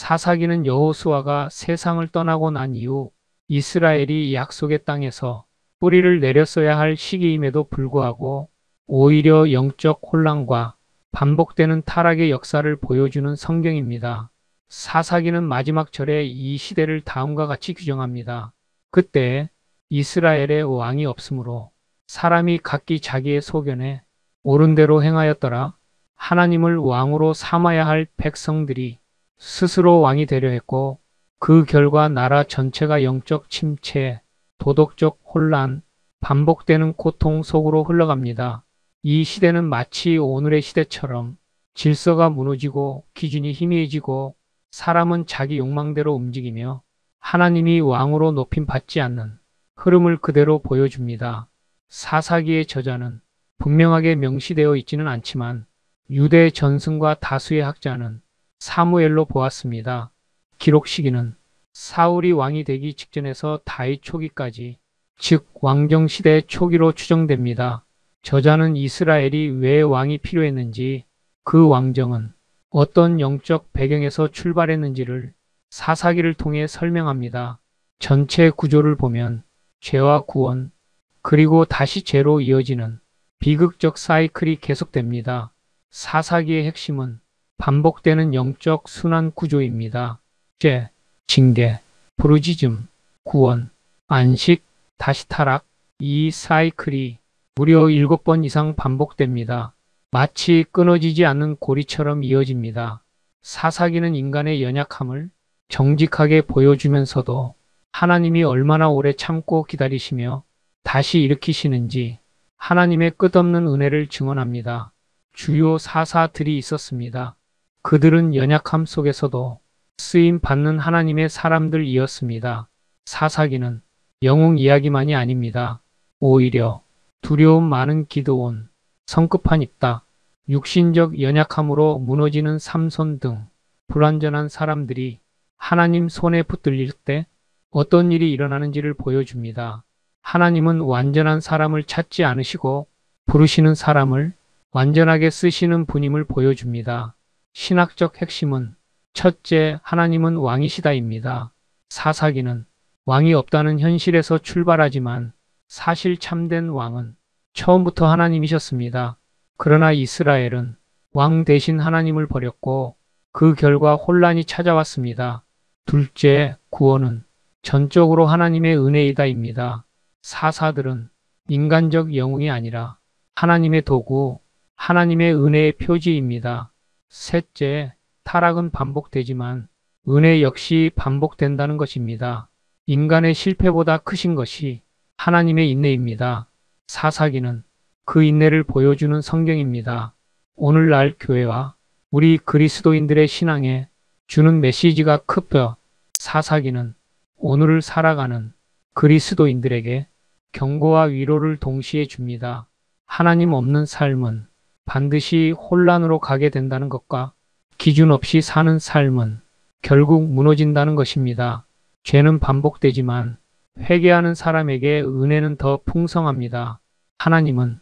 사사기는 여호수아가 세상을 떠나고 난 이후 이스라엘이 약속의 땅에서 뿌리를 내렸어야 할 시기임에도 불구하고 오히려 영적 혼란과 반복되는 타락의 역사를 보여주는 성경입니다. 사사기는 마지막 절에 이 시대를 다음과 같이 규정합니다. 그때 이스라엘에 왕이 없으므로 사람이 각기 자기의 소견에 옳은 대로 행하였더라. 하나님을 왕으로 삼아야 할 백성들이 스스로 왕이 되려 했고 그 결과 나라 전체가 영적 침체, 도덕적 혼란, 반복되는 고통 속으로 흘러갑니다. 이 시대는 마치 오늘의 시대처럼 질서가 무너지고 기준이 희미해지고 사람은 자기 욕망대로 움직이며 하나님이 왕으로 높임 받지 않는 흐름을 그대로 보여줍니다. 사사기의 저자는 분명하게 명시되어 있지는 않지만 유대 전승과 다수의 학자는 사무엘로 보았습니다. 기록 시기는 사울이 왕이 되기 직전에서 다윗 초기까지, 즉 왕정 시대 초기로 추정됩니다. 저자는 이스라엘이 왜 왕이 필요했는지, 그 왕정은 어떤 영적 배경에서 출발했는지를 사사기를 통해 설명합니다. 전체 구조를 보면 죄와 구원, 그리고 다시 죄로 이어지는 비극적 사이클이 계속됩니다. 사사기의 핵심은 반복되는 영적 순환 구조입니다. 죄, 징계, 부르짖음, 구원, 안식, 다시 타락, 이 사이클이 무려 7번 이상 반복됩니다. 마치 끊어지지 않는 고리처럼 이어집니다. 사사기는 인간의 연약함을 정직하게 보여주면서도 하나님이 얼마나 오래 참고 기다리시며 다시 일으키시는지 하나님의 끝없는 은혜를 증언합니다. 주요 사사들이 있었습니다. 그들은 연약함 속에서도 쓰임 받는 하나님의 사람들이었습니다. 사사기는 영웅 이야기만이 아닙니다. 오히려 두려움 많은 기드온, 성급한 입다, 육신적 연약함으로 무너지는 삼손 등 불완전한 사람들이 하나님 손에 붙들릴 때 어떤 일이 일어나는지를 보여줍니다. 하나님은 완전한 사람을 찾지 않으시고 부르시는 사람을 완전하게 쓰시는 분임을 보여줍니다. 신학적 핵심은 첫째, 하나님은 왕이시다입니다. 사사기는 왕이 없다는 현실에서 출발하지만 사실 참된 왕은 처음부터 하나님이셨습니다. 그러나 이스라엘은 왕 대신 하나님을 버렸고 그 결과 혼란이 찾아왔습니다. 둘째, 구원은 전적으로 하나님의 은혜이다입니다. 사사들은 인간적 영웅이 아니라 하나님의 도구, 하나님의 은혜의 표지입니다. 셋째, 타락은 반복되지만 은혜 역시 반복된다는 것입니다. 인간의 실패보다 크신 것이 하나님의 인내입니다. 사사기는 그 인내를 보여주는 성경입니다. 오늘날 교회와 우리 그리스도인들의 신앙에 주는 메시지가 크며 사사기는 오늘을 살아가는 그리스도인들에게 경고와 위로를 동시에 줍니다. 하나님 없는 삶은 반드시 혼란으로 가게 된다는 것과 기준 없이 사는 삶은 결국 무너진다는 것입니다. 죄는 반복되지만 회개하는 사람에게 은혜는 더 풍성합니다. 하나님은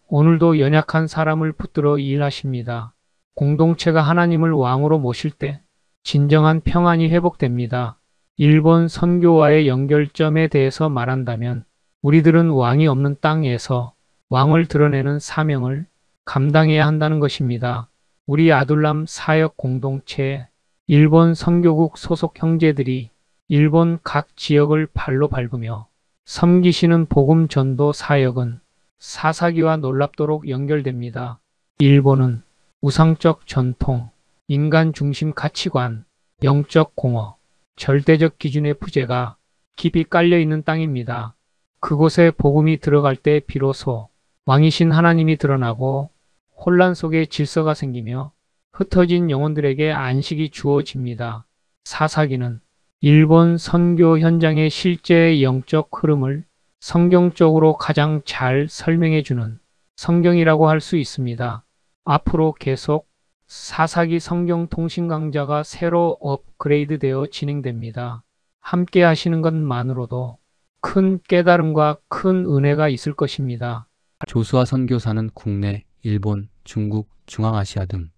오늘도 연약한 사람을 붙들어 일하십니다. 공동체가 하나님을 왕으로 모실 때 진정한 평안이 회복됩니다. 일본 선교와의 연결점에 대해서 말한다면 우리들은 왕이 없는 땅에서 왕을 드러내는 사명을 감당해야 한다는 것입니다. 우리 아둘람 사역 공동체, 일본 선교국 소속 형제들이 일본 각 지역을 발로 밟으며 섬기시는 복음 전도 사역은 사사기와 놀랍도록 연결됩니다. 일본은 우상적 전통, 인간 중심 가치관, 영적 공허, 절대적 기준의 부재가 깊이 깔려있는 땅입니다. 그곳에 복음이 들어갈 때 비로소 왕이신 하나님이 드러나고 혼란 속에 질서가 생기며 흩어진 영혼들에게 안식이 주어집니다. 사사기는 일본 선교 현장의 실제 영적 흐름을 성경적으로 가장 잘 설명해주는 성경이라고 할 수 있습니다. 앞으로 계속 사사기 성경 통신 강좌가 새로 업그레이드 되어 진행됩니다. 함께 하시는 것만으로도 큰 깨달음과 큰 은혜가 있을 것입니다. 조수아 선교사는 국내, 일본, 중국, 중앙아시아 등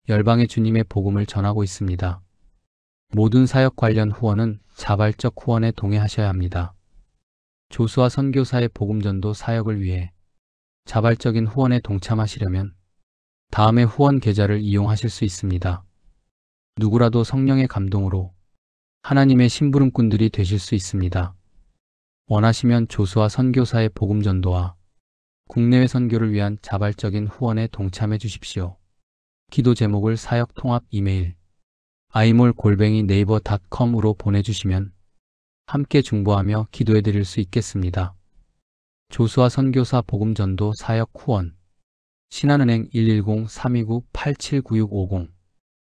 열방의 주님의 복음을 전하고 있습니다. 모든 사역 관련 후원은 자발적 후원에 동의하셔야 합니다. 조수아 선교사의 복음전도 사역을 위해 자발적인 후원에 동참하시려면 다음의 후원 계좌를 이용하실 수 있습니다. 누구라도 성령의 감동으로 하나님의 심부름꾼들이 되실 수 있습니다. 원하시면 조수아 선교사의 복음전도와 국내외 선교를 위한 자발적인 후원에 동참해 주십시오. 기도 제목을 사역 통합 이메일 imol@naver.com으로 보내주시면 함께 중보하며 기도해 드릴 수 있겠습니다. 조수아 선교사 복음전도 사역 후원 신한은행 110-329-879650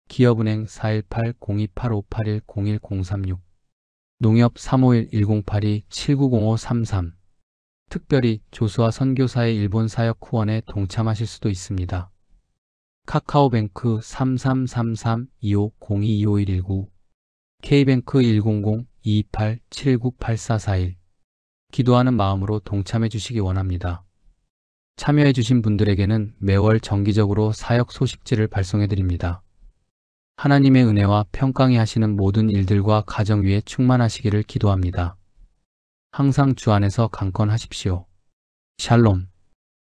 기업은행 418-028581-01036 농협 351-1082-790533 특별히 조수아 선교사의 일본 사역 후원에 동참하실 수도 있습니다. 카카오뱅크 3333-2502-2519 K뱅크 100-228-798441 기도하는 마음으로 동참해 주시기 원합니다. 참여해 주신 분들에게는 매월 정기적으로 사역 소식지를 발송해 드립니다. 하나님의 은혜와 평강이 하시는 모든 일들과 가정 위에 충만하시기를 기도합니다. 항상 주 안에서 강건하십시오. 샬롬.